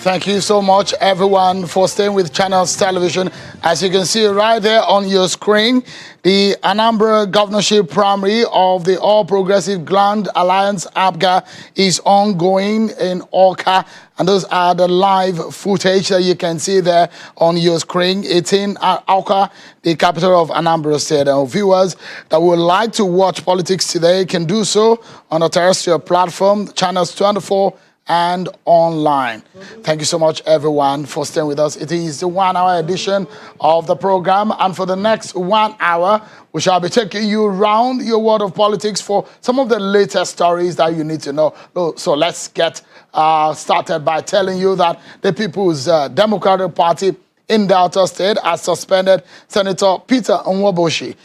Thank you so much, everyone, for staying with Channels Television. As you can see right there on your screen, the Anambra governorship primary of the All Progressive Grand Alliance APGA is ongoing in Awka. And those are the live footage that you can see there on your screen. It's in Awka, the capital of Anambra State. And viewers that would like to watch politics today can do so on a terrestrial platform, Channels 24 and online. Thank you so much, everyone, for staying with us. It is the 1 hour edition of the program, and for the next 1 hour, we shall be taking you around your world of politics for some of the latest stories that you need to know. So let's get started by telling you that the People's Democratic Party in Delta State has suspended Senator Peter Nwaboshi.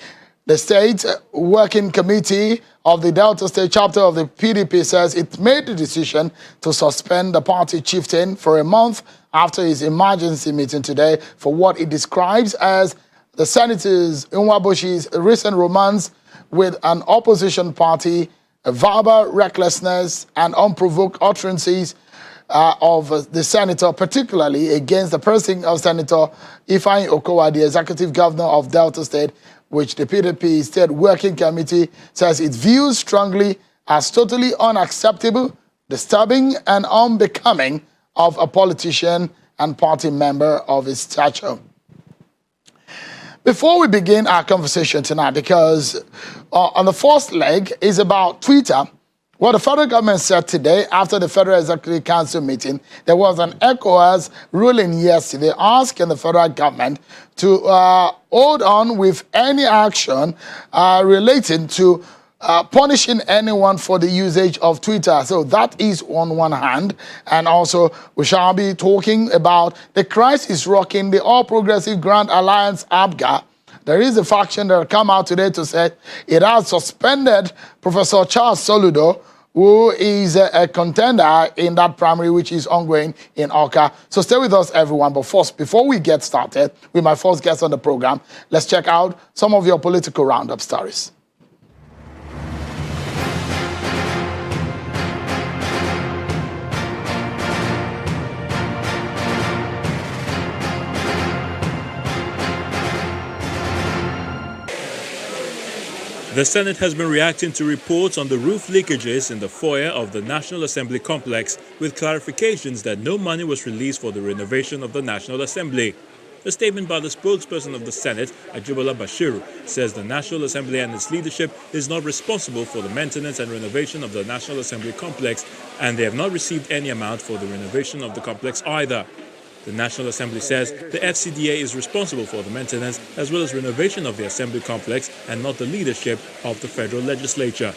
The State Working Committee of the Delta State chapter of the PDP says it made the decision to suspend the party chieftain for a month after his emergency meeting today for what it describes as the Senator's Nwaboshi's recent romance with an opposition party, verbal recklessness, and unprovoked utterances of the senator, particularly against the person of Senator Ifeanyi Okowa, the executive governor of Delta State, which the PDP State Working Committee says it views strongly as totally unacceptable, disturbing, and unbecoming of a politician and party member of his stature. Before we begin our conversation tonight, because on the first leg is about Twitter, what the federal government said today after the Federal Executive Council meeting, there was an ECOWAS ruling yesterday asking the federal government to hold on with any action relating to punishing anyone for the usage of Twitter. So that is on one hand. And also, we shall be talking about the crisis rocking the All Progressive Grand Alliance APGA. There is a faction that come out today to say it has suspended Professor Charles Soludo, who is a contender in that primary, which is ongoing in Awka. So stay with us, everyone. But first, before we get started with my first guest on the program, let's check out some of your political roundup stories. The Senate has been reacting to reports on the roof leakages in the foyer of the National Assembly complex, with clarifications that no money was released for the renovation of the National Assembly. A statement by the spokesperson of the Senate, Ajibola Bashiru, says the National Assembly and its leadership is not responsible for the maintenance and renovation of the National Assembly complex, and they have not received any amount for the renovation of the complex either. The National Assembly says the FCDA is responsible for the maintenance as well as renovation of the Assembly complex and not the leadership of the federal legislature.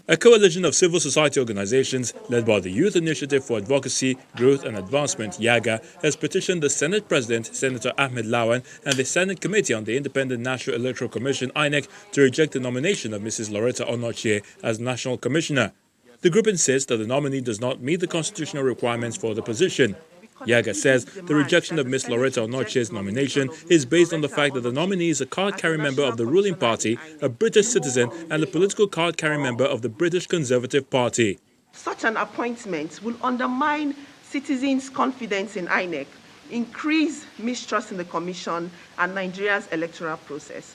A coalition of civil society organizations led by the Youth Initiative for Advocacy, Growth and Advancement, YAGA, has petitioned the Senate President, Senator Ahmed Lawan, and the Senate Committee on the Independent National Electoral Commission, INEC, to reject the nomination of Mrs. Loretta Onochie as National Commissioner. The group insists that the nominee does not meet the constitutional requirements for the position. Yaga says the rejection of Ms. Loretta Onochie's nomination is based on the fact that the nominee is a card-carrying member of the ruling party, a British citizen, and a political card-carrying member of the British Conservative Party. Such an appointment will undermine citizens' confidence in INEC, increase mistrust in the Commission and Nigeria's electoral process.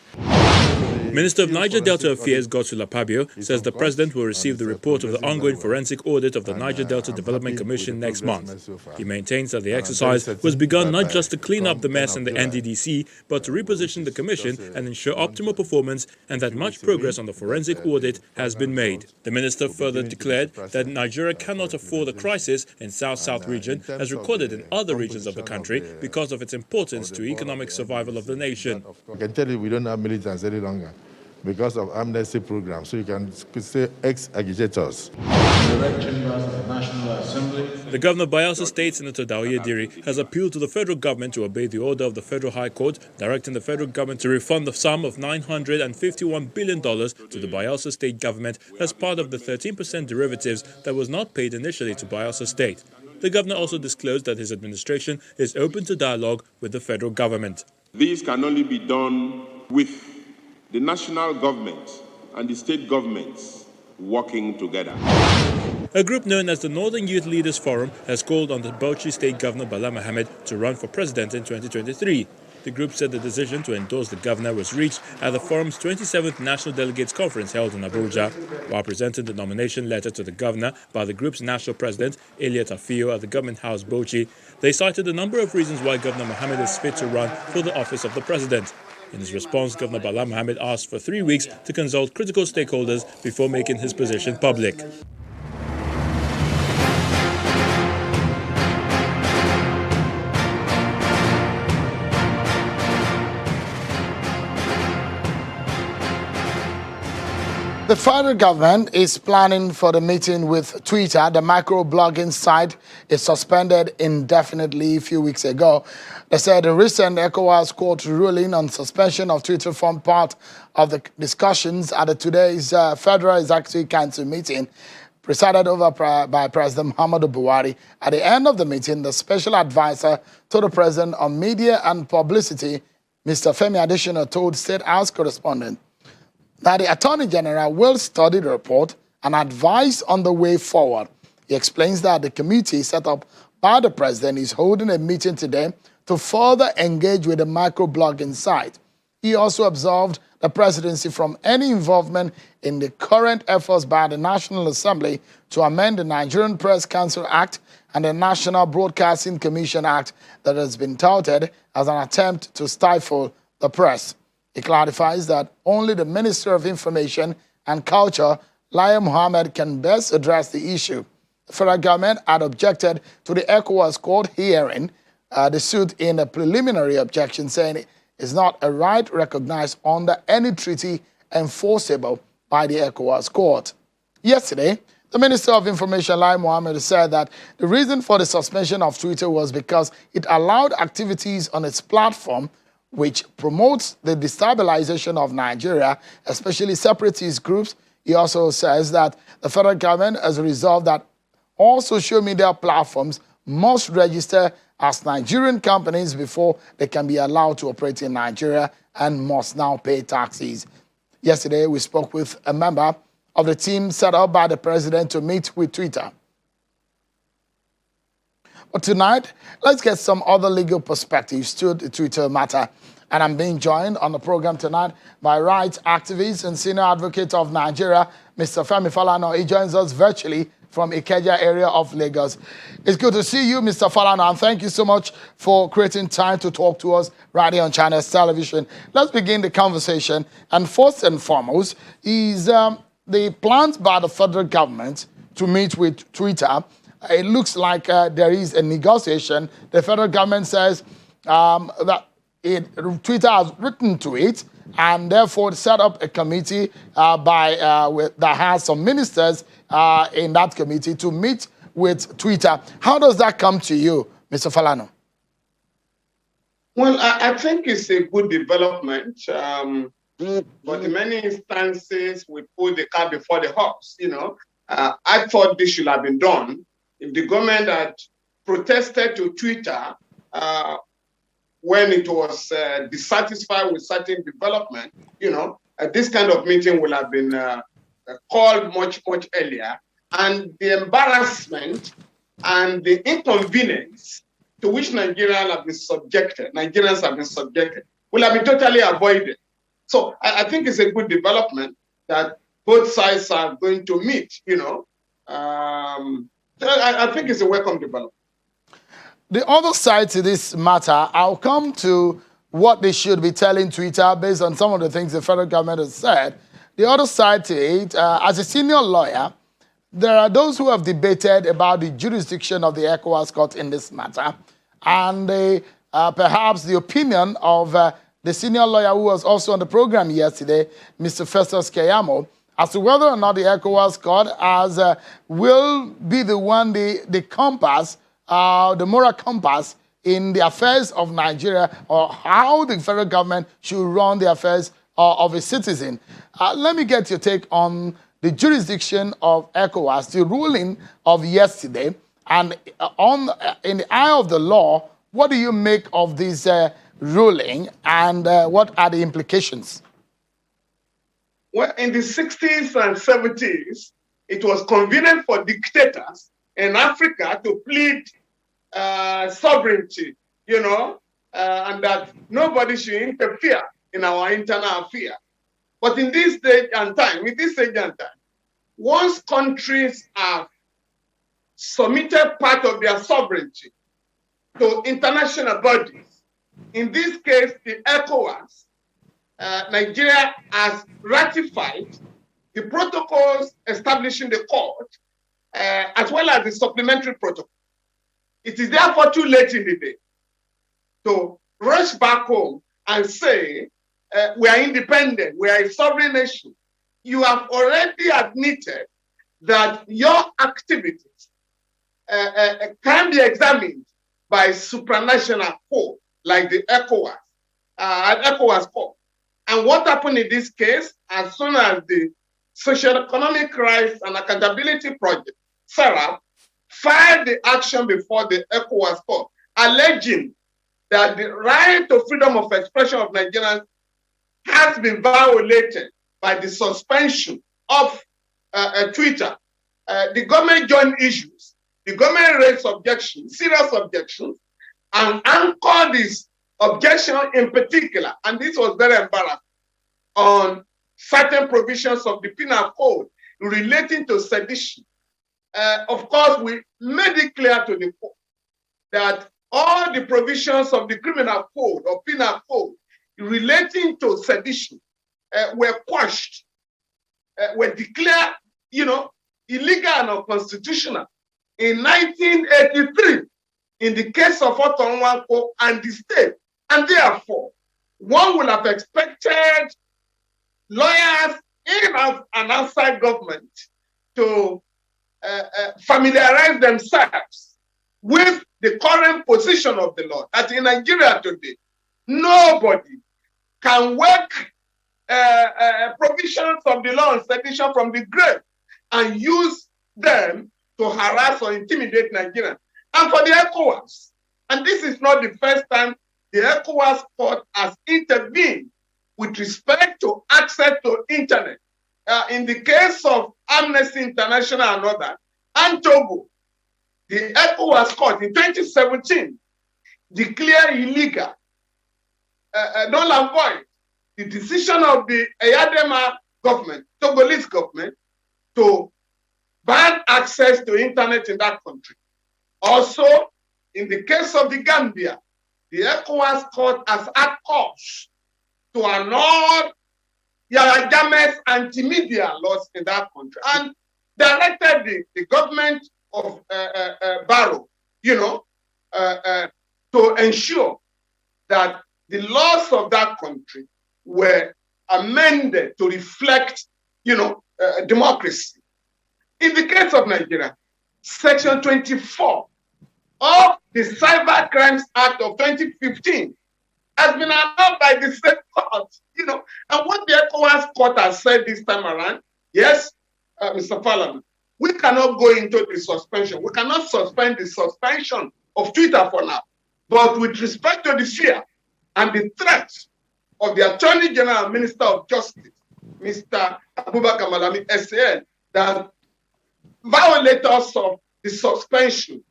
Minister of Niger Delta Affairs, Godswill Akpabio, says the president will receive the report of the ongoing forensic audit of the Niger Delta Development Commission next month. He maintains that the exercise was begun not just to clean up the mess in the NDDC, but to reposition the commission and ensure optimal performance, and that much progress on the forensic audit has been made. The minister further declared that Nigeria cannot afford a crisis in South-South region as recorded in other regions of the country because of its importance to economic survival of the nation. I can tell you we don't have militants any longer because of amnesty program, so you can say ex-agitators. The governor of Bayelsa State, Senator Daoye Diri, has appealed to the federal government to obey the order of the Federal High Court, directing the federal government to refund the sum of $951 billion to the Bayelsa State government as part of the 13% derivatives that was not paid initially to Bayelsa State. The governor also disclosed that his administration is open to dialogue with the federal government. These can only be done with the national government and the state governments working together. A group known as the Northern Youth Leaders Forum has called on the Bauchi State Governor Bala Mohammed to run for president in 2023. The group said the decision to endorse the governor was reached at the forum's 27th National Delegates Conference held in Abuja. While presenting the nomination letter to the governor by the group's national president, Elliot Afio, at the Government House, Bauchi, they cited a number of reasons why Governor Mohammed is fit to run for the office of the president. In his response, Governor Bala Mohammed asked for 3 weeks to consult critical stakeholders before making his position public. The federal government is planning for the meeting with Twitter. The microblogging site is suspended indefinitely a few weeks ago. They said the recent ECOWAS court ruling on suspension of Twitter formed part of the discussions at today's Federal Executive Council meeting, presided over by President Muhammadu Buhari. At the end of the meeting, the special advisor to the president on media and publicity, Mr. Femi Adesina, told State House correspondent that the Attorney General will study the report and advise on the way forward. He explains that the committee set up by the president is holding a meeting today to further engage with the microblogging site. He also absolved the presidency from any involvement in the current efforts by the National Assembly to amend the Nigerian Press Council Act and the National Broadcasting Commission Act that has been touted as an attempt to stifle the press. He clarifies that only the Minister of Information and Culture, Lai Mohammed, can best address the issue. The federal government had objected to the ECOWAS court hearing the suit in a preliminary objection, saying it is not a right recognized under any treaty enforceable by the ECOWAS court. Yesterday, the Minister of Information, Lai Mohammed, said that the reason for the suspension of Twitter was because it allowed activities on its platform which promotes the destabilization of Nigeria, especially separatist groups. He also says that the federal government has resolved that all social media platforms must register as Nigerian companies before they can be allowed to operate in Nigeria and must now pay taxes. Yesterday, we spoke with a member of the team set up by the president to meet with Twitter. But tonight, let's get some other legal perspectives to the Twitter matter. And I'm being joined on the program tonight by rights activist and senior advocate of Nigeria, Mr. Femi Falana. He joins us virtually from Ikeja area of Lagos. It's good to see you, Mr. Falana, and thank you so much for creating time to talk to us right here on Channels Television. Let's begin the conversation. And first and foremost is the plans by the federal government to meet with Twitter. It looks like there is a negotiation. The federal government says that Twitter has written to it and therefore set up a committee that has some ministers in that committee to meet with Twitter. How does that come to you, Mr. Falana? Well, I think it's a good development. But in many instances, we put the cart before the horse. I thought this should have been done if the government had protested to Twitter when it was dissatisfied with certain development. This kind of meeting will have been called much, much earlier. And the embarrassment and the inconvenience to which Nigerians have been subjected will have been totally avoided. So I think it's a good development that both sides are going to meet, I think it's a welcome development. The other side to this matter, I'll come to what they should be telling Twitter based on some of the things the federal government has said. The other side to it, as a senior lawyer, there are those who have debated about the jurisdiction of the ECOWAS court in this matter, and perhaps the opinion of the senior lawyer who was also on the program yesterday, Mr. Festus Keyamo, as to whether or not the ECOWAS court will be the one, the compass, the moral compass in the affairs of Nigeria, or how the federal government should run the affairs of a citizen. Let me get your take on the jurisdiction of ECOWAS, the ruling of yesterday, and in the eye of the law, what do you make of this ruling, and what are the implications? Well, in the 60s and 70s, it was convenient for dictators in Africa to plead sovereignty, and that nobody should interfere in our internal affairs. But in this stage and time, once countries have submitted part of their sovereignty to international bodies, in this case, the ECOWAS, Nigeria has ratified the protocols establishing the court, as well as the supplementary protocol. It is therefore too late in the day to rush back home and say, we are independent, we are a sovereign nation. You have already admitted that your activities can be examined by supranational court, like the ECOWAS court. And what happened in this case, as soon as the Socio-Economic Rights and Accountability Project, SERAP, filed the action before the ECOWAS court, alleging that the right to freedom of expression of Nigerians has been violated by the suspension of Twitter. The government joined issues. The government raised objections, serious objections, and anchored this objection in particular, and this was very embarrassing, on certain provisions of the penal code relating to sedition. Of course, we made it clear to the court that all the provisions of the criminal code or penal code relating to sedition were quashed, were declared, illegal and unconstitutional in 1983 in the case of Otto Nwankwo and the state. And therefore, one would have expected lawyers in and outside government to familiarize themselves with the current position of the law. That in Nigeria today, nobody can work provisions of the law on sedition from the grave and use them to harass or intimidate Nigerians. And for the ECOWAS, and this is not the first time the ECOWAS court has intervened with respect to access to internet. In the case of Amnesty International and others, and Togo, the ECOWAS court in 2017 declared illegal, null and void, the decision of the Eyadema government, Togolese government, to ban access to internet in that country. Also, in the case of the Gambia, the ECOWAS court has had cause to annul Yahya Jammeh's anti-media laws in that country and directed the government of Barrow, to ensure that the laws of that country were amended to reflect, democracy. In the case of Nigeria, Section 24 of the Cyber Crimes Act of 2015 has been announced by the state court, and what the ECOWAS court has said this time around, yes, Mr. Falaman, we cannot go into the suspension. We cannot suspend the suspension of Twitter for now. But with respect to the fear and the threat of the Attorney General and Minister of Justice, Mr. Abubakar Malami, SAN, that violators of the suspension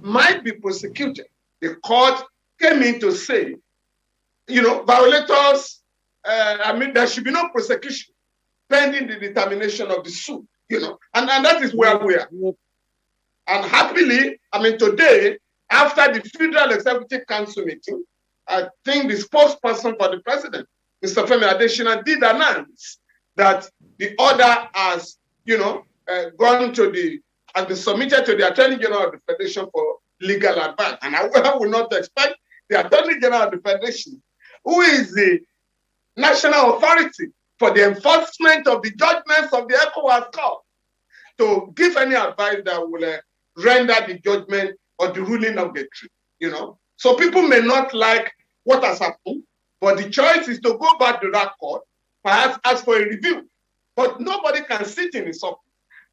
might be prosecuted. The court came in to say, violators, there should be no prosecution pending the determination of the suit, and that is where we are. And happily, today, after the Federal Executive Council meeting, I think the spokesperson for the president, Mr. Femi Adesina, did announce that the order has, gone to and been submitted to the Attorney General of the Federation for legal advice. And I will not expect the Attorney General of the Federation, who is the national authority for the enforcement of the judgments of the ECOWAS court, to give any advice that will render the judgment or the ruling obligatory, So people may not like what has happened, but the choice is to go back to that court, perhaps ask for a review. But nobody can sit in his office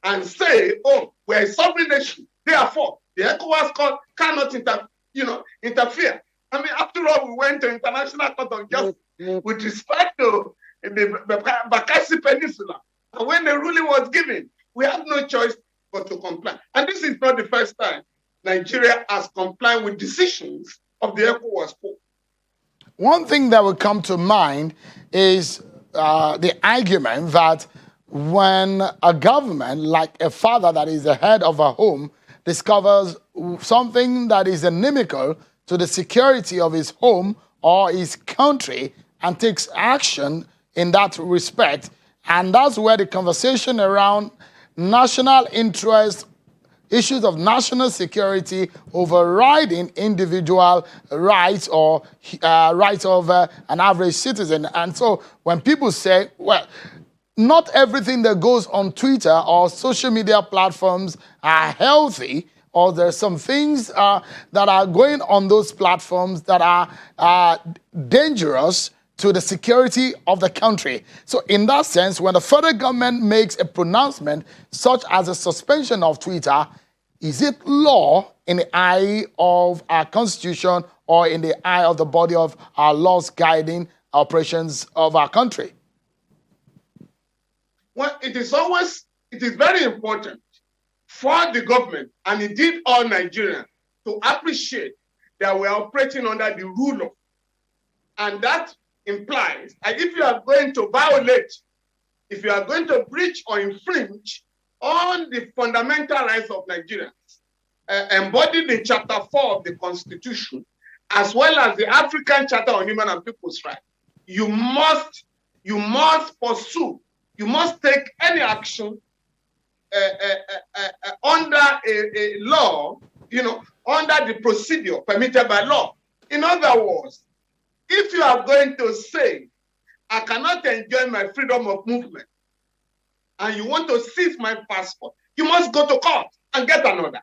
and say, oh, we're a sovereign nation, therefore the ECOWAS court cannot interfere. After all, we went to International Court of Justice with respect to the Bakassi Peninsula. And when the ruling was given, We have no choice but to comply. And this is not the first time Nigeria has complied with decisions of the ECOWAS court. One thing that would come to mind is the argument that when a government, like a father that is the head of a home, discovers something that is inimical to the security of his home or his country and takes action in that respect, and that's where the conversation around national interest, issues of national security overriding individual rights or rights of an average citizen. And so when people say, well, not everything that goes on Twitter or social media platforms are healthy, or there's some things that are going on those platforms that are dangerous to the security of the country. So in that sense, when the federal government makes a pronouncement such as a suspension of Twitter, is it law in the eye of our constitution or in the eye of the body of our laws guiding operations of our country? Well, it is very important for the government, and indeed all Nigerians, to appreciate that we are operating under the rule of law. And that implies that if you are going to violate, if you are going to breach or infringe on the fundamental rights of Nigerians, embodied in Chapter 4 of the Constitution, as well as the African Charter on Human and People's Rights, you must pursue, you must take any action under a law, under the procedure permitted by law. In other words, if you are going to say, I cannot enjoy my freedom of movement, and you want to seize my passport, you must go to court and get an order.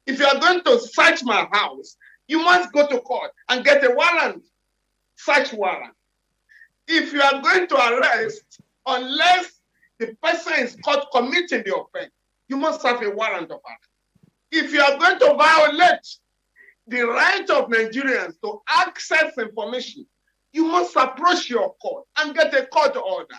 If you are going to search my house, you must go to court and get a warrant, search warrant. If you are going to arrest, unless the person is caught committing the offense, you must have a warrant of arrest. If you are going to violate the right of Nigerians to access information, you must approach your court and get a court order.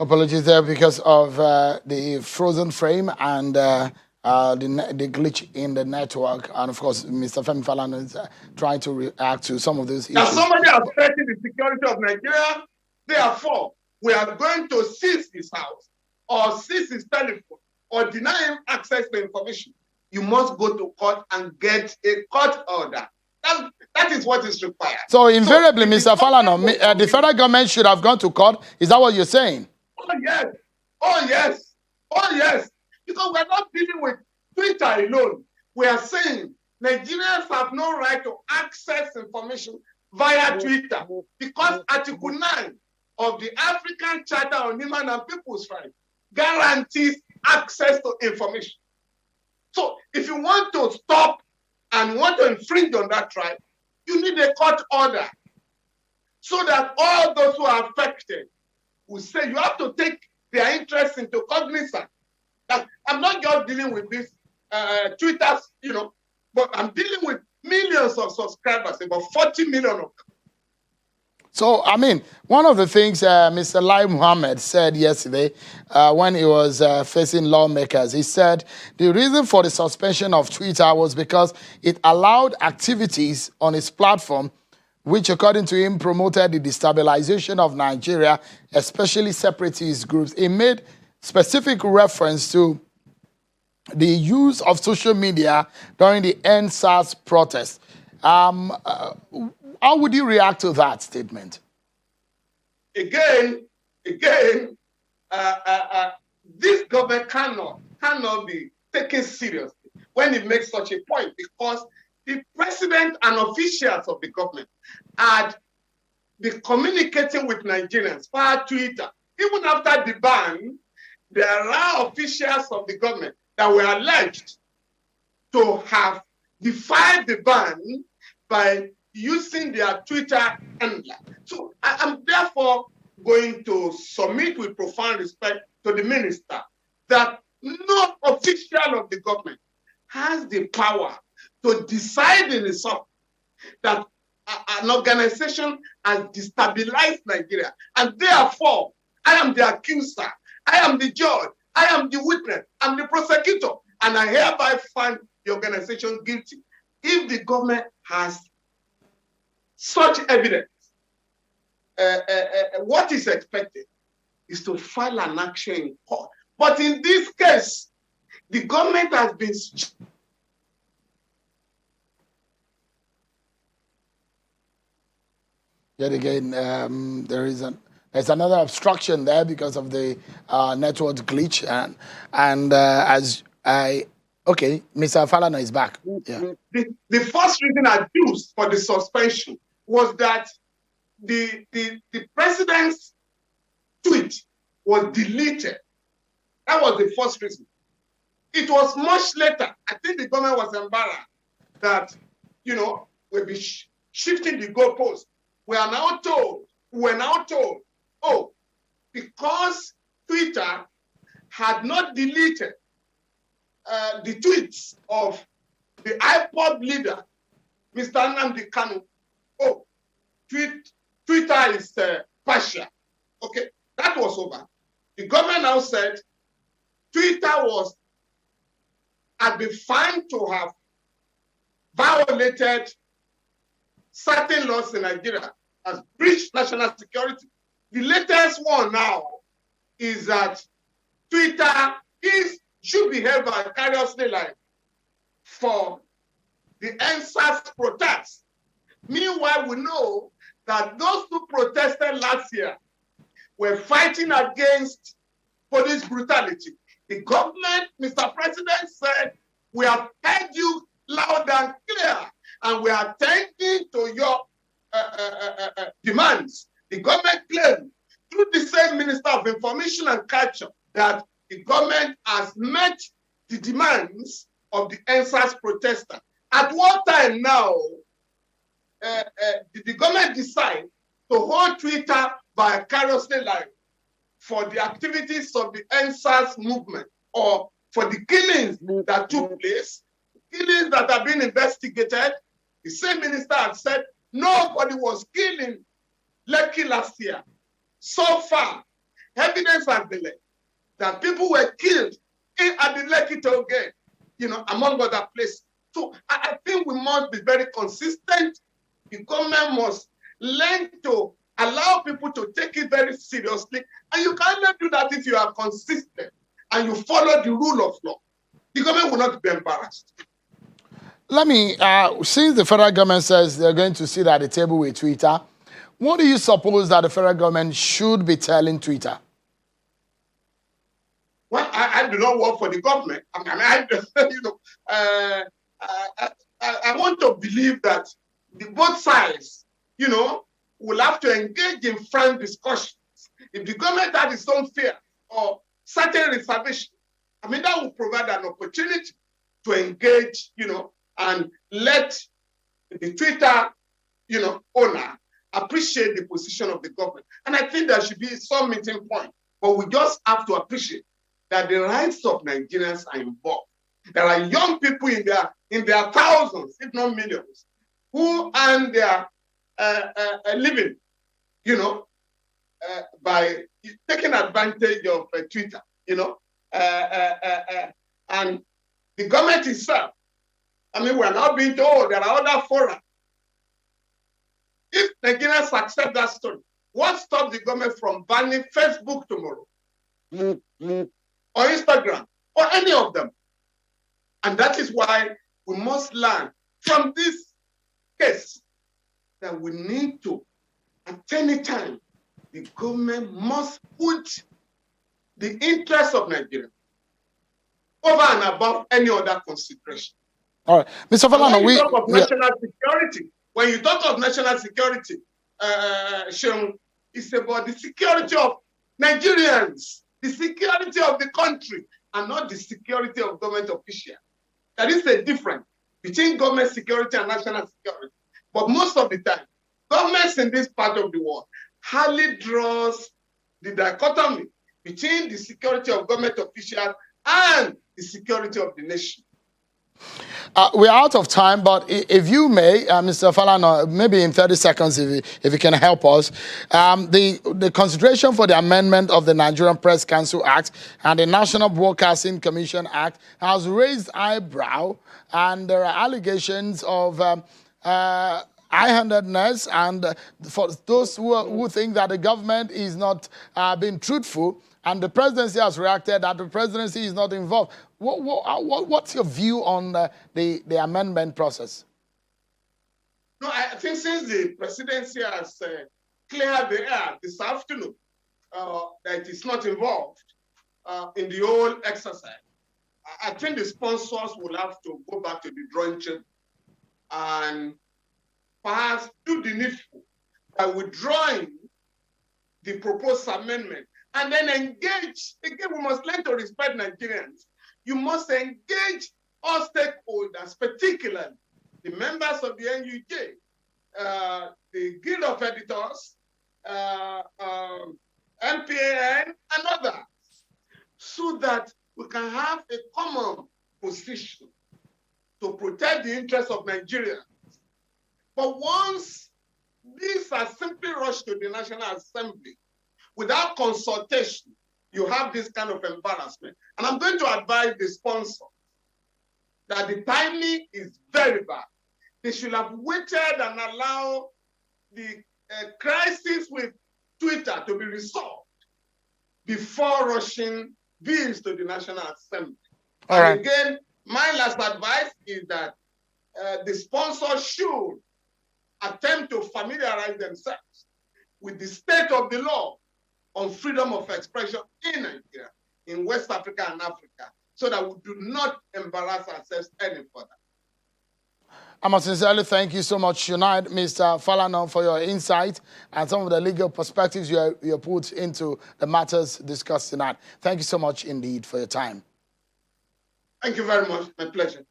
Apologies there because of the frozen frame and the glitch in the network. And of course, Mr. Femi Falana is trying to react to some of those issues. Now, somebody has threatened the security of Nigeria. Therefore, we are going to seize his house or seize his telephone or deny him access to information. You must go to court and get a court order. That is what is required. So invariably, Mr. Falana, the federal government should have gone to court. Is that what you're saying? Oh, yes. Oh, yes. Oh, yes. Because we're not dealing with Twitter alone. We are saying Nigerians have no right to access information via Twitter because Article 9 of the African Charter on Human and People's Rights guarantees access to information. So if you want to stop and want to infringe on that right, you need a court order so that all those who are affected will say you have to take their interests into cognizance. That I'm not just dealing with this Twitter, but I'm dealing with millions of subscribers, about 40 million of them. So, I mean, one of the things Mr. Lai Mohammed said yesterday when he was facing lawmakers, he said the reason for the suspension of Twitter was because it allowed activities on its platform which, according to him, promoted the destabilization of Nigeria, especially separatist groups. He made specific reference to the use of social media during the EndSARS protest. How would you react to that statement? Again, this government cannot be taken seriously when it makes such a point, because the president and officials of the government had been communicating with Nigerians via Twitter. Even after the ban, there are officials of the government that were alleged to have defied the ban by using their Twitter handle. So I'm therefore going to submit with profound respect to the minister that no official of the government has the power to decide in itself that an organization has destabilized Nigeria. And therefore, I am the accuser. I am the judge. I am the witness. I'm the prosecutor. And I hereby find the organization guilty. If the government has such evidence, what is expected is to file an action in court. But in this case, the government has been... Yet again, there's another obstruction there because of the network glitch, okay, Mr. Falana is back. Yeah. The first reason I used for the suspension was that the president's tweet was deleted. That was the first reason. It was much later. I think the government was embarrassed that, we'll be shifting the goalpost. We were now told, oh, because Twitter had not deleted the tweets of the IPOB leader, Mr. Nnamdi Kanu, oh, Twitter is partial. Okay, that was over. The government now said Twitter had been found to have violated certain laws in Nigeria, has breached national security. The latest one now is that Twitter should be held vicariously liable for the NSAS protests. Meanwhile, we know that those who protested last year were fighting against police brutality. The government, Mr. President, said, we have heard you loud and clear, and we are attending to your demands. The government claimed through the same Minister of Information and Culture that the government has met the demands of the NSAS protesters. At what time now did the government decide to hold Twitter vicariously liable for the activities of the NSAS movement or for the killings that took place, killings that are being investigated? The same minister had said nobody was killed in Lekki last year. So far, evidence has been laid that people were killed at the Lekki toll gate, among other places. So I think we must be very consistent. The government must learn to allow people to take it very seriously. And you cannot do that if you are consistent and you follow the rule of law. The government will not be embarrassed. Let me, since the federal government says they're going to sit at the table with Twitter, what do you suppose that the federal government should be telling Twitter? Well, I do not work for the government. I want to believe that both sides, will have to engage in frank discussions. If the government has its own fear or certain reservation, that will provide an opportunity to engage, and let the Twitter, owner appreciate the position of the government. And I think there should be some meeting point, but we just have to appreciate that the rights of Nigerians are involved. There are young people in their thousands, if not millions, who earn their living, by taking advantage of Twitter, and the government itself. We're now being told there are other forums. If Nigerians accept that story, what stops the government from banning Facebook tomorrow? Or Instagram, or any of them? And that is why we must learn from this case that we need to, at any time, the government must put the interests of Nigeria over and above any other consideration. All right, Mr. Falana, when you talk of national security, Seun, it's about the security of Nigerians, the security of the country, and not the security of government officials. There is a difference between government security and national security. But most of the time, governments in this part of the world hardly draws the dichotomy between the security of government officials and the security of the nation. We're out of time, but if you may, Mr. Falana, maybe in 30 seconds, if you can help us, the consideration for the amendment of the Nigerian Press Council Act and the National Broadcasting Commission Act has raised eyebrow, and there are allegations of high-handedness, and for those who think that the government is not being truthful, and the presidency has reacted that the presidency is not involved. What's your view on the amendment process? No, I think since the presidency has cleared the air this afternoon, that it's not involved in the whole exercise, I think the sponsors will have to go back to the drawing table and perhaps do the needful by withdrawing the proposed amendment and then engage. Again, we must learn to respect Nigerians. You must engage all stakeholders, particularly the members of the NUJ, the Guild of Editors, MPAN, and others, so that we can have a common position to protect the interests of Nigeria. But once these are simply rushed to the National Assembly without consultation, you have this kind of embarrassment. And I'm going to advise the sponsor that the timing is very bad. They should have waited and allow the crisis with Twitter to be resolved before rushing bills to the National Assembly. All right. And again, my last advice is that the sponsor should attempt to familiarize themselves with the state of the law on freedom of expression in Nigeria, in West Africa and Africa, so that we do not embarrass ourselves any further. I must sincerely thank you so much tonight, Mr. Falana, for your insight and some of the legal perspectives you put into the matters discussed tonight. Thank you so much indeed for your time. Thank you very much. My pleasure.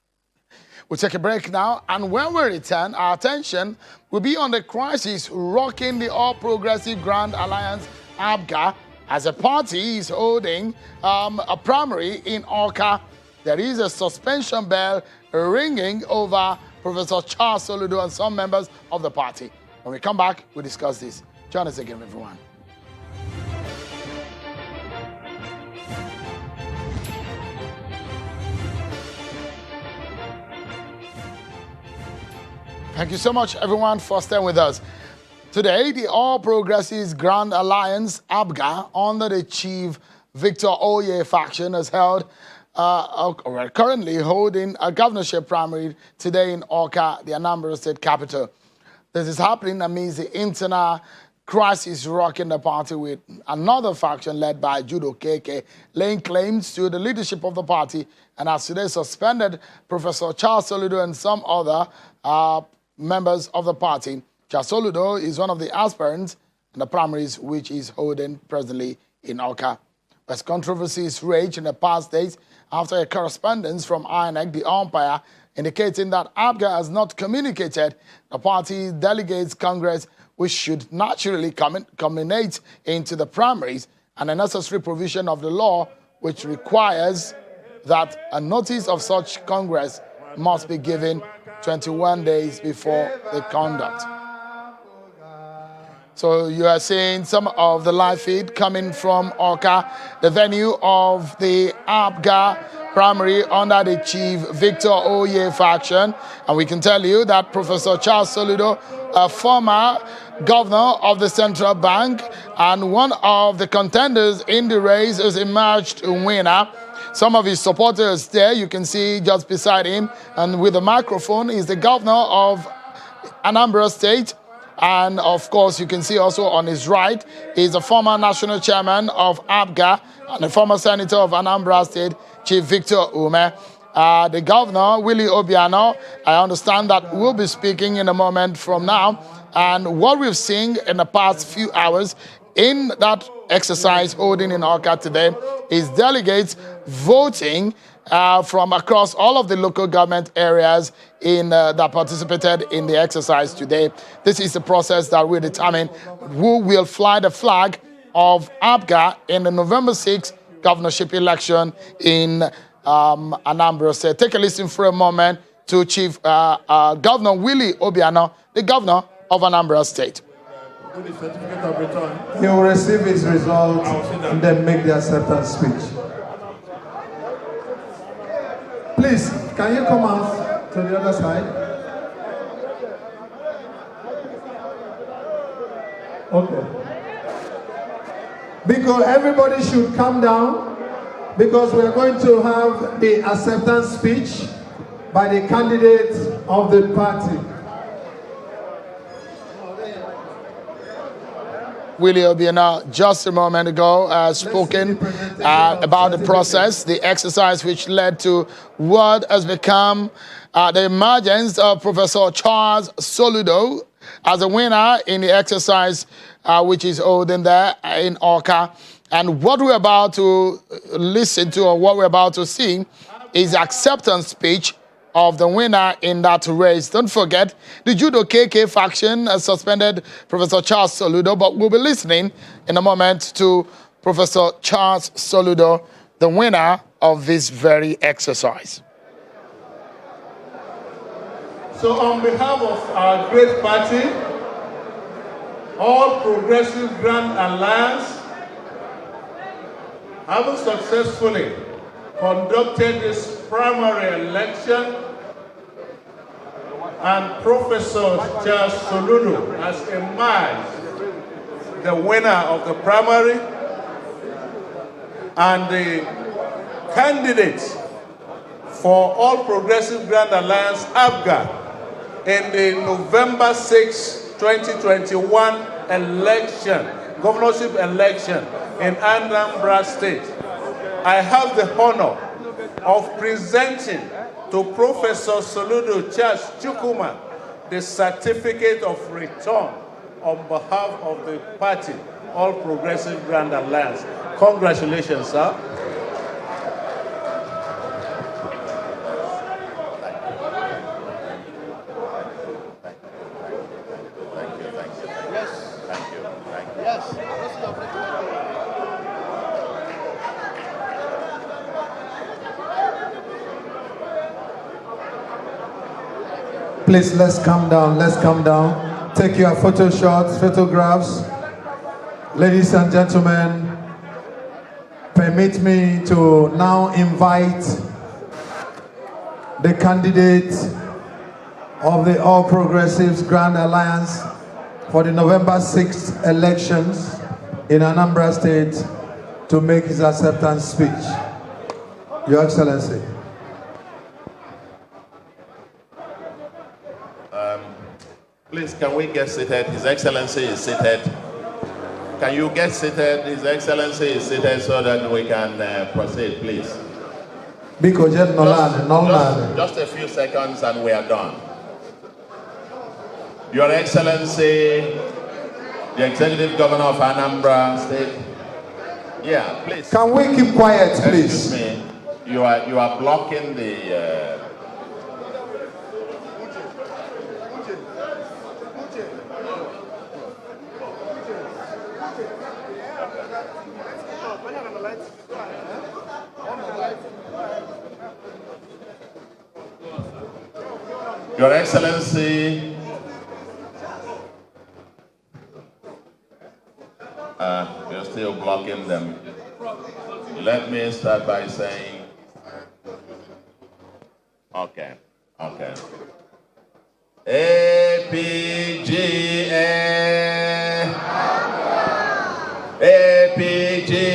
We'll take a break now, and when we return, our attention will be on the crisis rocking the All Progressive Grand Alliance, APGA, as a party is holding a primary in Awka. There is a suspension bell ringing over Professor Charles Soludo and some members of the party. When we come back, we'll discuss this. Join us again, everyone. Thank you so much, everyone, for staying with us. Today, the All Progressives Grand Alliance, APGA, under the Chief Victor Oye faction, has held, currently holding a governorship primary today in Awka, the Anambra State capital. This is happening amidst the internal crisis rocking the party, with another faction led by Judo Keke laying claims to the leadership of the party, and has today suspended Professor Charles Soludo and some other members of the party. Charles Soludo is one of the aspirants in the primaries, which is holding presently in Awka. As controversies raged in the past days after a correspondence from INEC, the umpire, indicating that APGA has not communicated the party delegates Congress, which should naturally culminate into the primaries, and a necessary provision of the law which requires that a notice of such Congress must be given 21 days before the conduct. So you are seeing some of the live feed coming from Awka, the venue of the APGA primary under the Chief Victor Oye faction. And we can tell you that Professor Charles Soludo, a former governor of the central bank and one of the contenders in the race, has emerged a winner. Some of his supporters there, you can see just beside him, and with the microphone, is the governor of Anambra State. And of course, you can see also on his right is the former national chairman of APGA and the former senator of Anambra State, Chief Victor Ume. The governor, Willie Obiano, I understand that will be speaking in a moment from now. And what we've seen in the past few hours in that exercise holding in Awka today is delegates voting from across all of the local government areas that participated in the exercise today. This is the process that will determine who will fly the flag of APGA in the November 6th governorship election in Anambra State. Take a listen for a moment to Chief Governor Willie Obiano, the governor of Anambra State. He will receive his results and then make the acceptance speech. Please, can you come out to the other side? Okay. Because everybody should calm down, because we are going to have the acceptance speech by the candidate of the party. Willie Obiano, just a moment ago, spoken about the process, the exercise which led to what has become the emergence of Professor Charles Soludo as a winner in the exercise which is holding there in Awka. And what we're about to listen to, or what we're about to see, is the acceptance speech of the winner in that race. Don't forget, the Judo KK faction has suspended Professor Charles Soludo, but we'll be listening in a moment to Professor Charles Soludo, the winner of this very exercise. So on behalf of our great party, All Progressive Grand Alliance, having successfully conducted this primary election, and Professor Charles Soludo has emerged the winner of the primary and the candidate for All Progressive Grand Alliance APGA in the November 6, 2021 election, governorship election in Anambra State. I have the honor of presenting to Professor Soludo Charles Chukwuma the certificate of return on behalf of the party, All Progressive Grand Alliance. Congratulations, sir. Please, let's calm down, let's calm down. Take your photo shots, photographs. Ladies and gentlemen, permit me to now invite the candidate of the All Progressives Grand Alliance for the November 6th elections in Anambra State to make his acceptance speech. Your Excellency. Please, can we get seated? His Excellency is seated. Can you get seated? His Excellency is seated so that we can proceed, please. Just a few seconds and we are done. Your Excellency, the Executive Governor of Anambra State. Yeah, please. Can we keep quiet, please? Excuse me. You are blocking the... Your Excellency, you're still blocking them. Let me start by saying, okay. APGA, APGA,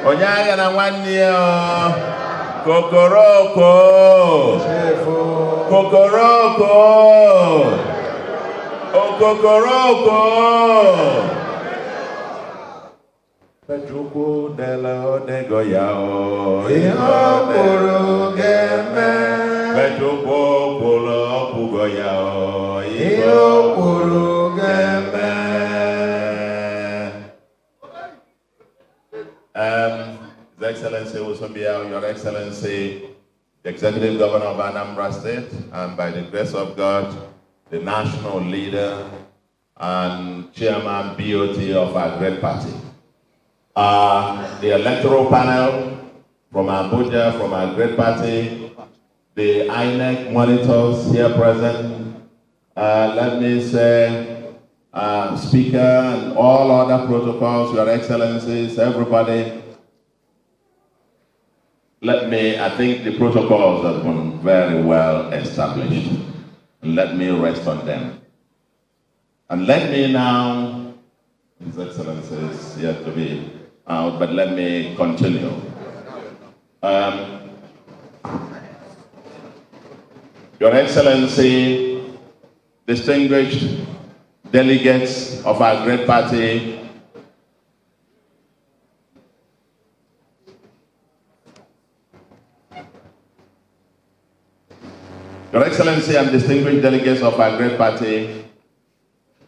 Onyaga na Wanyo, Kokoroko, Kokoroko, Pejuku dela odegoyao, Iokuru geme, Pejuku polo pugoyao, Iokuru geme. His Excellency Usombia, Your Excellency, the Executive Governor of Anambra State, and by the grace of God, the national leader and chairman BOT of our great party. The electoral panel from Abuja, from our great party, the INEC monitors here present, let me say, Speaker and all other protocols, Your Excellencies, everybody. I think the protocols have been very well established. Let me rest on them. And let me now, His Excellency is yet to be out, but let me continue. Your Excellency, distinguished delegates of our great party, Your Excellency and distinguished delegates of our great party,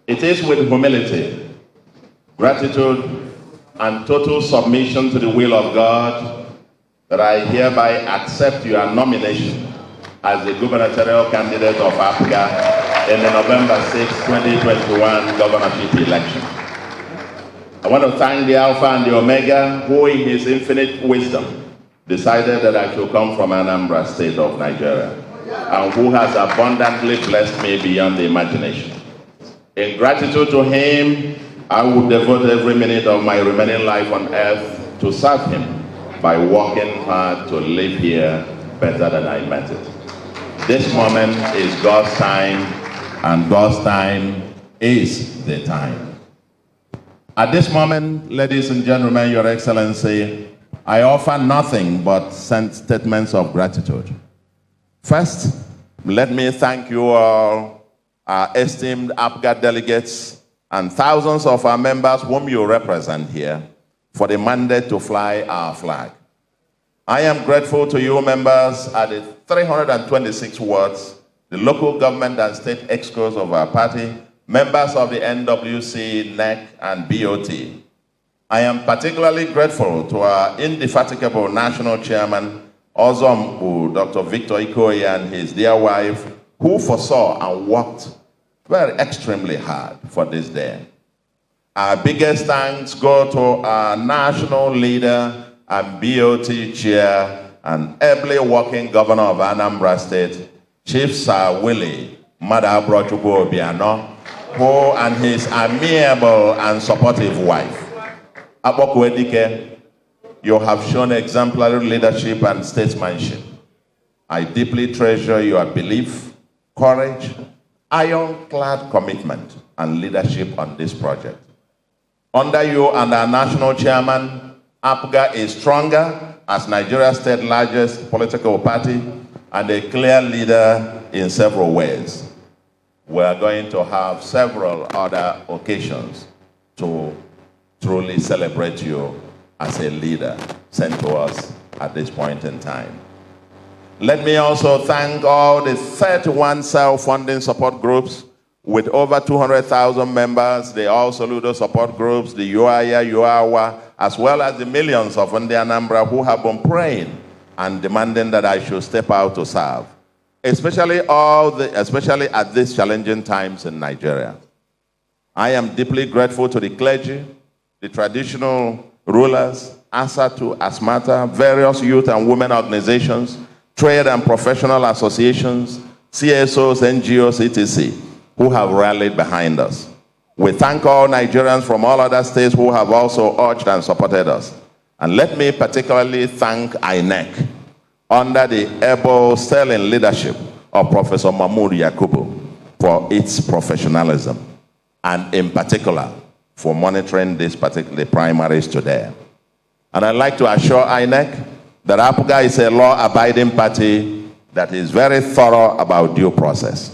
it is with humility, gratitude, and total submission to the will of God that I hereby accept your nomination as the gubernatorial candidate of APGA in the November 6, 2021 governorship election. I want to thank the Alpha and the Omega, who in his infinite wisdom decided that I should come from Anambra State of Nigeria, and who has abundantly blessed me beyond the imagination. In gratitude to him, I will devote every minute of my remaining life on earth to serve him by working hard to live here better than I met it. This moment is God's time, and God's time is the time. At this moment, ladies and gentlemen, Your Excellency, I offer nothing but statements of gratitude. First, let me thank you all, our esteemed APGA delegates, and thousands of our members whom you represent here, for the mandate to fly our flag. I am grateful to you members at the 326 wards, the local government and state excos of our party, members of the NWC, NEC, and BOT. I am particularly grateful to our indefatigable national chairman, Ozombu, Dr. Victor Ikoyi, and his dear wife, who foresaw and worked very extremely hard for this day. Our biggest thanks go to our national leader and BOT chair and ably working governor of Anambra State, Chief Sir Willie Madabrochukwu Obiano, who and his amiable and supportive wife. Abokwedike, you have shown exemplary leadership and statesmanship. I deeply treasure your belief, courage, ironclad commitment, and leadership on this project. Under you and our national chairman, APGA is stronger as Nigeria's third largest political party and a clear leader in several ways. We are going to have several other occasions to truly celebrate you as a leader sent to us at this point in time. Let me also thank all the 31 self-funding support groups with over 200,000 members, the All Soludo support groups, the UAYA, UAWA, as well as the millions of Ndi Anambra who have been praying and demanding that I should step out to serve, especially at these challenging times in Nigeria. I am deeply grateful to the clergy, the traditional rulers, ASATU, ASMATA, various youth and women organizations, trade and professional associations, CSOs, NGOs, etc., who have rallied behind us. We thank all Nigerians from all other states who have also urged and supported us. And let me particularly thank INEC under the able sterling leadership of Professor Mahmoud Yakubu for its professionalism, and in particular for monitoring these particular primaries today. And I'd like to assure INEC that APGA is a law-abiding party that is very thorough about due process.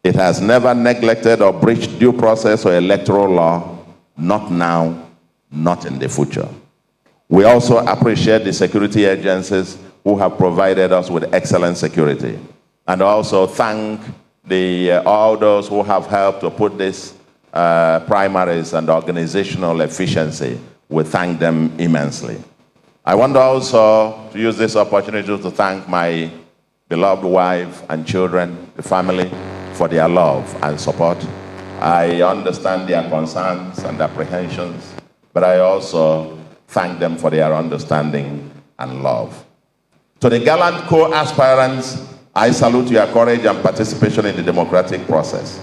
It has never neglected or breached due process or electoral law, not now, not in the future. We also appreciate the security agencies who have provided us with excellent security, and also thank all those who have helped to put this primaries and organizational efficiency. We thank them immensely. I want also to use this opportunity to thank my beloved wife and children, the family, for their love and support. I understand their concerns and apprehensions, but I also thank them for their understanding and love. To the gallant co-aspirants, I salute your courage and participation in the democratic process.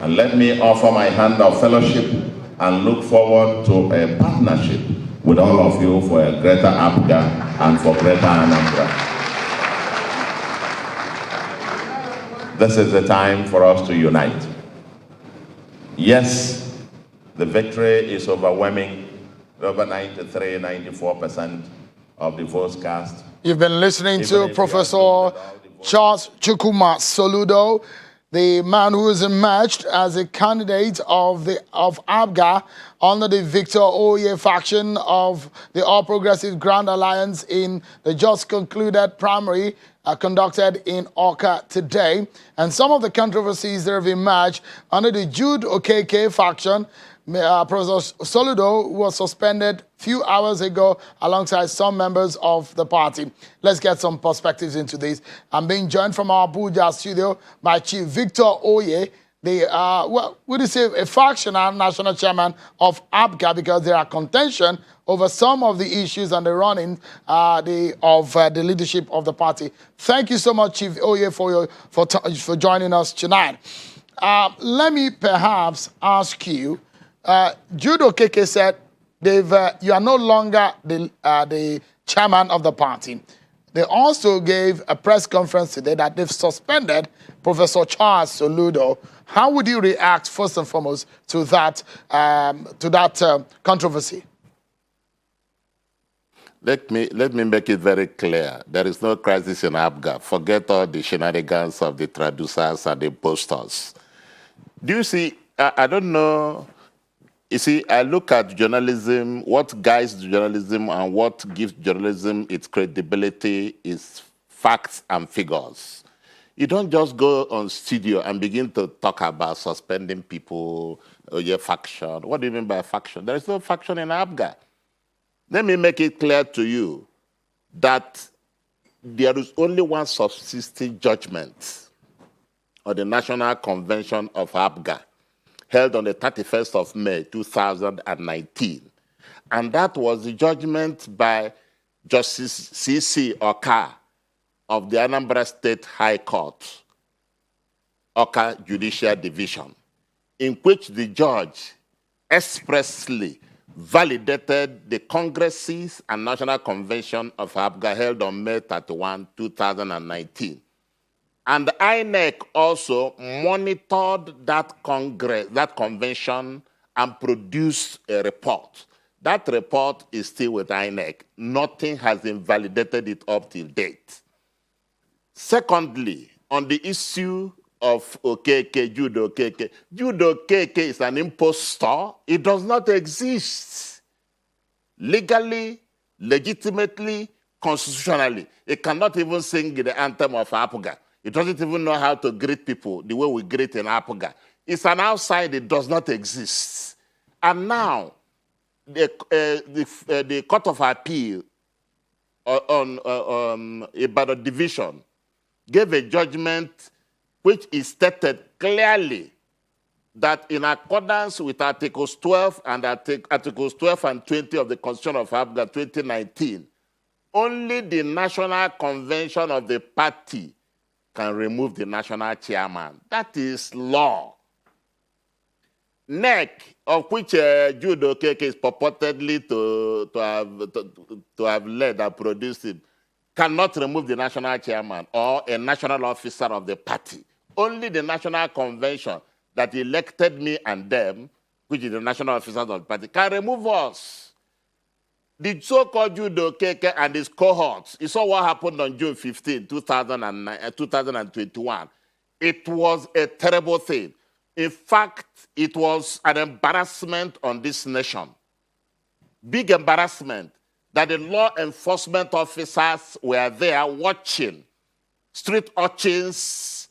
And let me offer my hand of fellowship and look forward to a partnership with all of you for a greater APGA and for greater Anambra. This is the time for us to unite. Yes, the victory is overwhelming, over 93, 94% of the votes cast. You've been listening to Professor Charles Chukwuma Soludo, the man who is emerged as a candidate of APGA under the Victor Oye faction of the All Progressive Grand Alliance in the just concluded primary conducted in Awka today. And some of the controversies that have emerged under the Jude Okeke faction. Professor Soludo was suspended a few hours ago alongside some members of the party. Let's get some perspectives into this. I'm being joined from our Abuja studio by Chief Victor Oye, a factional national chairman of APGA, because there are contention over some of the issues and the running of the leadership of the party. Thank you so much, Chief Oye, for joining us tonight. Let me perhaps ask you, Jude Okeke said you are no longer the chairman of the party. They also gave a press conference today that they've suspended Professor Charles Soludo. How would you react, first and foremost, to that controversy? Let me make it very clear. There is no crisis in APGA. Forget all the shenanigans of the traducers and the imposters. Do you see, I don't know. You see, I look at journalism, what guides journalism and what gives journalism its credibility is facts and figures. You don't just go on studio and begin to talk about suspending people, or your faction. What do you mean by faction? There is no faction in APGA. Let me make it clear to you that there is only one subsisting judgment of the National Convention of APGA, held on the 31st of May, 2019. And that was the judgment by Justice C.C. Oka of the Anambra State High Court, Oka Judicial Division, in which the judge expressly validated the Congresses and National Convention of APGA held on May 31, 2019. And the INEC also monitored that convention and produced a report. That report is still with INEC. Nothing has invalidated it up till date. Secondly, on the issue of Jude Okeke is an impostor. It does not exist. Legally, legitimately, constitutionally. It cannot even sing the anthem of APGA. It doesn't even know how to greet people the way we greet in APGA. It's an outside, it does not exist. And now, the Court of Appeal on Ibadan Division gave a judgment which is stated clearly that in accordance with Articles 12 and Articles 12 and 20 of the Constitution of APGA 2019, only the National Convention of the party can remove the national chairman. That is law. NEC, of which Jude Okeke is purportedly to have led and produced it, cannot remove the national chairman or a national officer of the party. Only the National Convention that elected me and them, which is the national officers of the party, can remove us. The so-called Jude Okeke and his cohorts, you saw what happened on June 15, 2021. It was a terrible thing. In fact, it was an embarrassment on this nation. Big embarrassment that the law enforcement officers were there watching street urchins,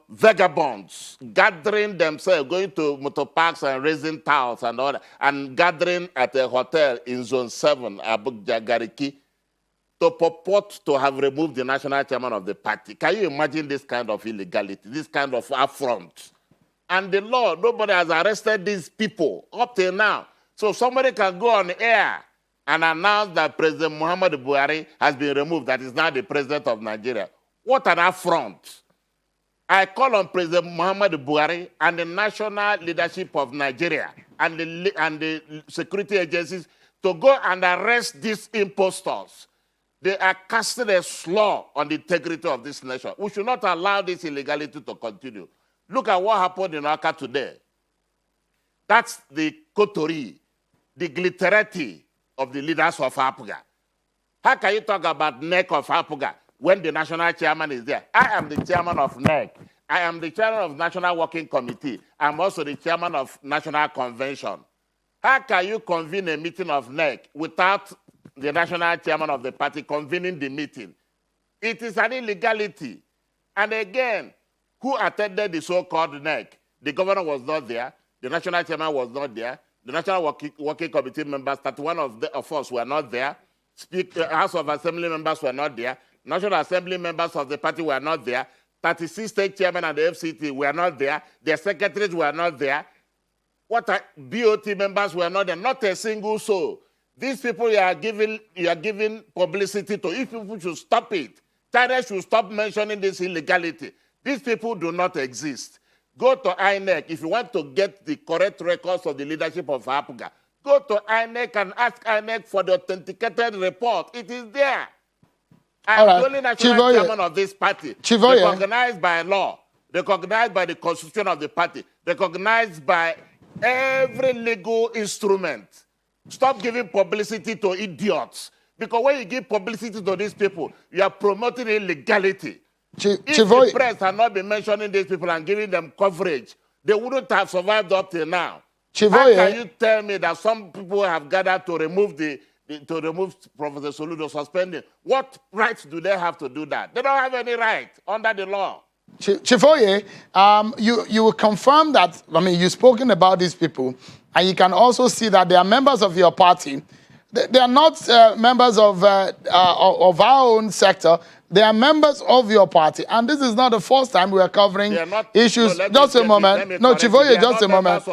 vagabonds, gathering themselves, going to motor parks and raising towels and all that, and gathering at a hotel in Zone 7, Abuja Gariki, to purport to have removed the national chairman of the party. Can you imagine this kind of illegality, this kind of affront? And the law, nobody has arrested these people up till now. So somebody can go on air and announced that President Muhammadu Buhari has been removed, that is now the president of Nigeria. What an affront. I call on President Muhammadu Buhari and the national leadership of Nigeria and the security agencies to go and arrest these impostors. They are casting a slur on the integrity of this nation. We should not allow this illegality to continue. Look at what happened in Awka today. That's the coterie, the glitterati of the leaders of APGA. How can you talk about NEC of APGA when the national chairman is there? I am the chairman of NEC. I am the chairman of National Working Committee. I'm also the chairman of National Convention. How can you convene a meeting of NEC without the national chairman of the party convening the meeting? It is an illegality. And again, who attended the so-called NEC? The governor was not there. The national chairman was not there. The National Working Committee members, 31 of us were not there. House of Assembly members were not there. National Assembly members of the party were not there. 36 state chairmen and the FCT were not there. Their secretaries were not there. BOT members were not there. Not a single soul. These people you are giving publicity to. If people should stop it. China should stop mentioning this illegality. These people do not exist. Go to INEC if you want to get the correct records of the leadership of APGA. Go to INEC and ask INEC for the authenticated report. It is there. I am the only national chairman of this party, recognized by law, recognized by the constitution of the party, recognized by every legal instrument. Stop giving publicity to idiots. Because when you give publicity to these people, you are promoting illegality. If the press had not been mentioning these people and giving them coverage, they wouldn't have survived up till now. How can you tell me that some people have gathered to remove Professor Soludo, suspending? What rights do they have to do that? They don't have any right under the law. Chifoye, you will confirm that, you've spoken about these people, and you can also see that they are members of your party. They are not members of our own sector. They are members of your party. And this is not the first time we are covering issues. Just a moment. No, Chifoye, just a moment.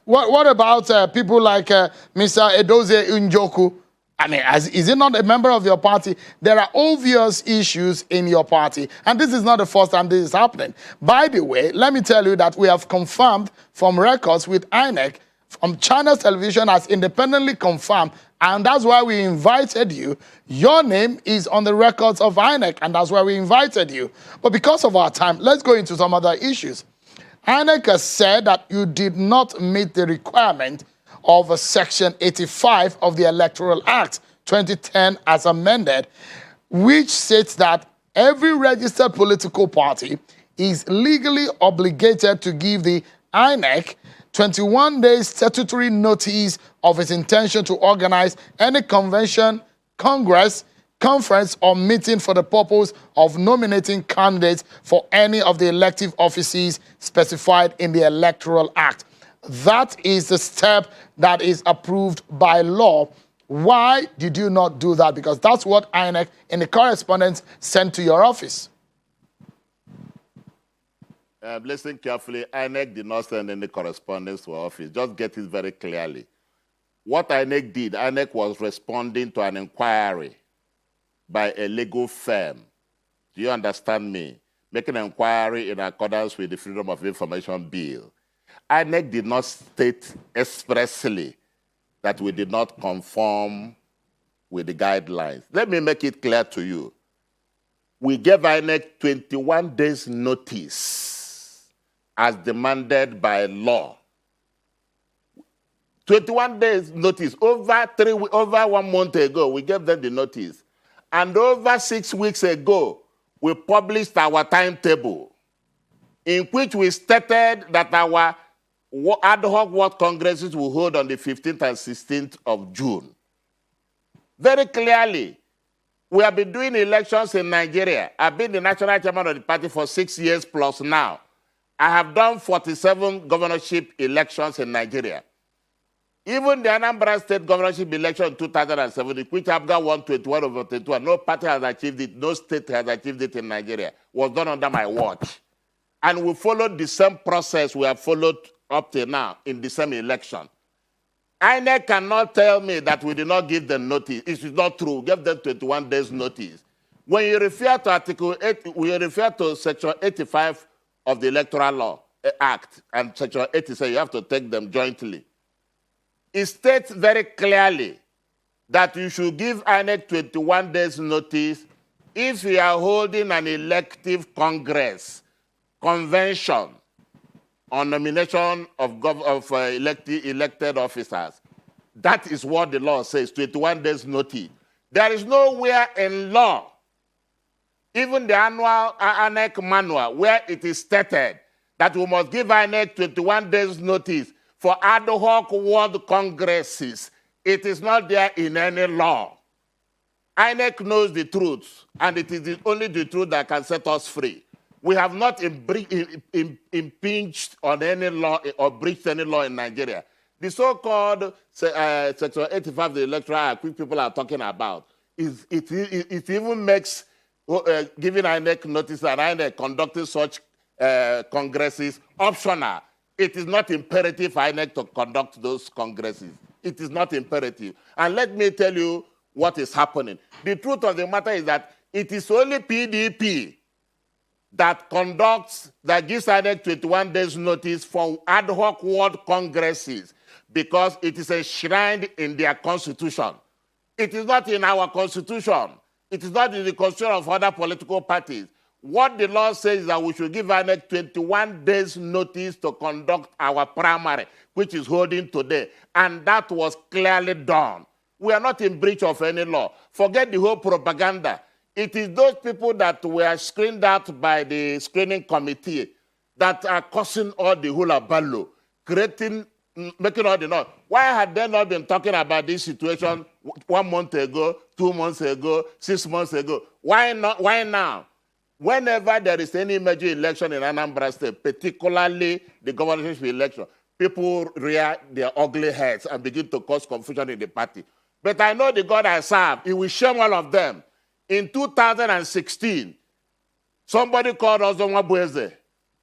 What about people like Mr. Edozie Njoku? Is he not a member of your party? There are obvious issues in your party. And this is not the first time this is happening. By the way, let me tell you that we have confirmed from records with INEC, from China's television has independently confirmed, and that's why we invited you. Your name is on the records of INEC, and that's why we invited you. But because of our time, let's go into some other issues. INEC has said that you did not meet the requirement of Section 85 of the Electoral Act 2010 as amended, which states that every registered political party is legally obligated to give the INEC 21 days statutory notice of its intention to organize any convention, congress, conference, or meeting for the purpose of nominating candidates for any of the elective offices specified in the Electoral Act. That is the step that is approved by law. Why did you not do that? Because that's what INEC in the correspondence sent to your office. Listen carefully. INEC did not send any correspondence to our office. Just get it very clearly. What INEC did, INEC was responding to an inquiry by a legal firm. Do you understand me? Making an inquiry in accordance with the Freedom of Information Bill. INEC did not state expressly that we did not conform with the guidelines. Let me make it clear to you. We gave INEC 21 days notice as demanded by law. 21 days notice. Over 1 month ago, we gave them the notice. And over 6 weeks ago, we published our timetable in which we stated that our ad hoc World Congresses will hold on the 15th and 16th of June. Very clearly, we have been doing elections in Nigeria. I've been the national chairman of the party for 6 years plus now. I have done 47 governorship elections in Nigeria. Even the Anambra State governorship election in 2007, which APGA won 21 over 21, no party has achieved it, no state has achieved it in Nigeria, was done under my watch. And we followed the same process we have followed up till now in the same election. INEC cannot tell me that we did not give them notice. It is not true. Give them 21 days notice. When you refer to Article 8, we refer to Section 85 of the Electoral Law Act, and Section 80 says you have to take them jointly. It states very clearly that you should give INEC 21 days notice if you are holding an elective congress, convention, on nomination of elected officers. That is what the law says, 21 days notice. There is nowhere in law, even the annual INEC manual, where it is stated that we must give INEC 21 days notice for ad hoc world congresses. It is not there in any law. INEC knows the truth, and it is only the truth that can set us free. We have not impinged on any law or breached any law in Nigeria. The so-called Section 85 of the Electoral Act, which people are talking about, it even makes giving INEC notice and INEC conducting such congresses optional. It is not imperative for INEC to conduct those congresses. It is not imperative. And let me tell you what is happening. The truth of the matter is that it is only PDP that gives INEC 21 days notice for ad hoc world congresses because it is enshrined in their constitution. It is not in our constitution. It is not in the constitution of other political parties. What the law says is that we should give INEC 21 days notice to conduct our primary, which is holding today. And that was clearly done. We are not in breach of any law. Forget the whole propaganda. It is those people that were screened out by the screening committee that are causing all the hula baloo, making all the noise. Why had they not been talking about this situation 1 month ago, 2 months ago, 6 months ago? Why not? Why now? Whenever there is any major election in Anambra State, particularly the governorship election, people rear their ugly heads and begin to cause confusion in the party. But I know the God I serve, he will shame all of them. In 2016, somebody called Ozonwa Bueze,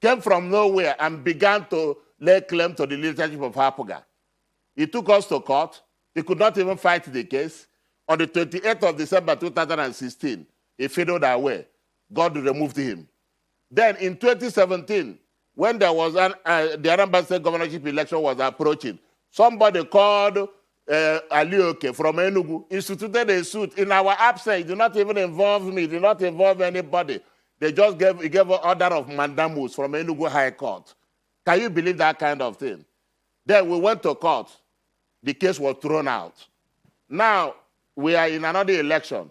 came from nowhere and began to lay claim to the leadership of APGA. He took us to court. He could not even fight the case. On the 28th of December 2016, he fiddled away. God removed him. Then in 2017, when there was the Anambra State governorship election was approaching, somebody called Alioke from Enugu instituted a suit in our absence. It did not even involve me, did not involve anybody. They just gave an order of mandamus from Enugu High Court. Can you believe that kind of thing? Then we went to court. The case was thrown out. Now we are in another election.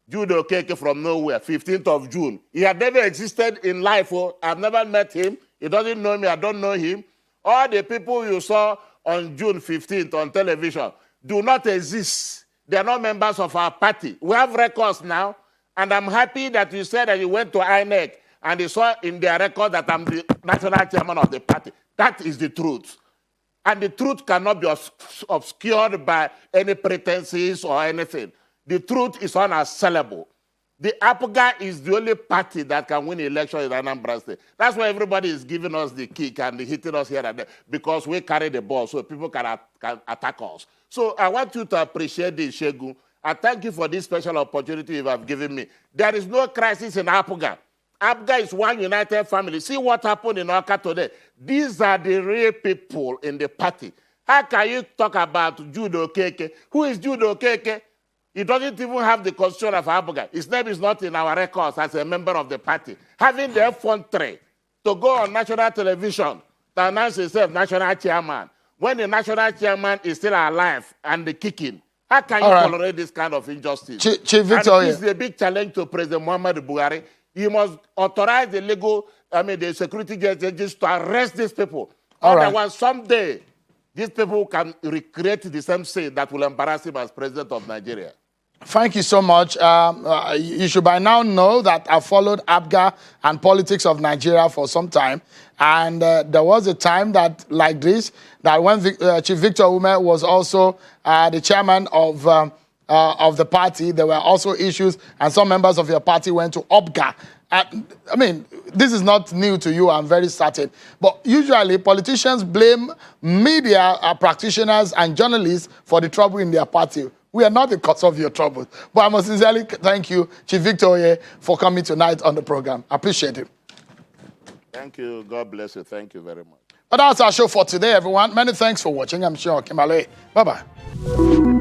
Jude Okeke from nowhere, 15th of June. He had never existed in life. Oh, I've never met him. He doesn't know me. I don't know him. All the people you saw on June 15th on television do not exist. They are not members of our party. We have records now, and I'm happy that you said that you went to INEC and you saw in their record that I'm the national chairman of the party. That is the truth. And the truth cannot be obscured by any pretenses or anything. The truth is unassailable. The APGA is the only party that can win election in Anambra State. That's why everybody is giving us the kick and hitting us here and there, because we carry the ball so people can attack us. So I want you to appreciate this, Shegun. I thank you for this special opportunity you have given me. There is no crisis in APGA. APGA is one united family. See what happened in Oka today. These are the real people in the party. How can you talk about Jude Okeke? Who is Jude Okeke? He doesn't even have the constitution of APGA. His name is not in our records as a member of the party. Having the effrontery to go on national television to announce himself national chairman, when the national chairman is still alive and kicking, how can you tolerate this kind of injustice? Chief Victor, and this is a big challenge to President Muhammadu Buhari. You must authorize the security judges to arrest these people. Otherwise, someday, these people can recreate the same sin that will embarrass him as president of Nigeria. Thank you so much. You should by now know that I followed APGA and politics of Nigeria for some time. And there was a time that, like this, that when Chief Victor Ume was also the chairman of the party, there were also issues, and some members of your party went to APGA I mean, this is not new to you, I'm very certain. But usually politicians blame media practitioners and journalists for the trouble in their party. We are not the cause of your trouble. But I must sincerely thank you, Chief Victor Oye, for coming tonight on the program. I appreciate it. Thank you. God bless you. Thank you very much. But that's our show for today, everyone. Many thanks for watching. I'm sure Kimale. Bye-bye.